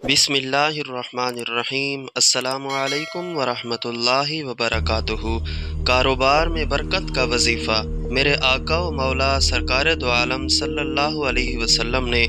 बिस्मिल्लाहिर्रहमानिर्रहीम। अस्सलामु अलैकुम वरहमतुल्लाहि वबरकातुहू। कारोबार में बरकत का वजीफ़ा। मेरे आका व मौला सरकार दो आलम सल्लल्लाहु अलैहि वसल्लम ने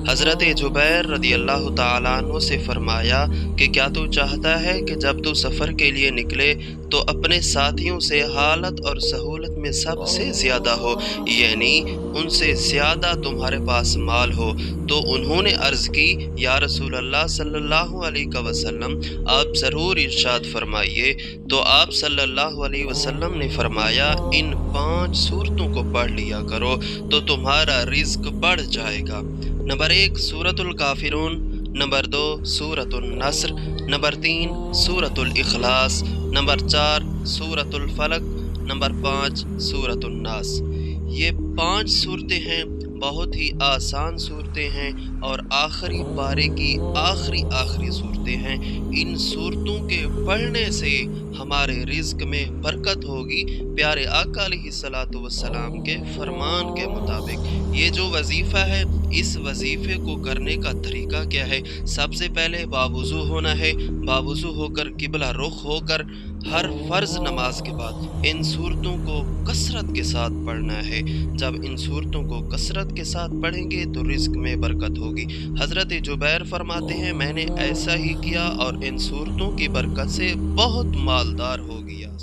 हज़रत जुबैर रदियल्लाहु ताला अन्हु से फरमाया कि क्या तू चाहता है कि जब तू सफ़र के लिए निकले तो अपने साथियों से हालत और सहूलत में सबसे ज़्यादा हो, यानी उनसे ज़्यादा तुम्हारे पास माल हो। तो उन्होंने अर्ज़ की, या रसूल अल्लाह सल्लल्लाहु अलैहि वसल्लम, आप ज़रूर इरशाद फरमाइए। तो आप सल्लल्लाहु अलैहि वसल्लम ने फरमाया, इन 5 सूरतों को पढ़ लिया करो तो तुम्हारा रिज़्क बढ़ जाएगा। नंबर 1 सूरतुल काफिरून, नंबर 2 सूरतुल नस्र, नंबर 3 सूरतुल इखलास, नंबर 4 सूरतुल फलक, नंबर 5 सूरतुल नास। ये 5 सूरतें हैं, बहुत ही आसान सूरतें हैं और आखिरी पारे की आखिरी सूरतें हैं। इन सूरतों के पढ़ने से हमारे रिज़्क में बरकत होगी, प्यारे आका अलैहिस्सलातु वस्सलाम के फरमान के मुताबिक। ये जो वजीफ़ा है, इस वजीफ़े को करने का तरीका क्या है? सबसे पहले बावुज़ू होना है। बावुज़ू होकर किबला रुख होकर हर फ़र्ज़ नमाज के बाद इन सूरतों को कसरत के साथ पढ़ना है। जब इन सूरतों को कसरत के साथ पढ़ेंगे तो रिज़्क में बरकत होगी। हज़रत जुबैर फरमाते हैं, मैंने ऐसा ही किया और इन सूरतों की बरकत से बहुत मालदार हो गया।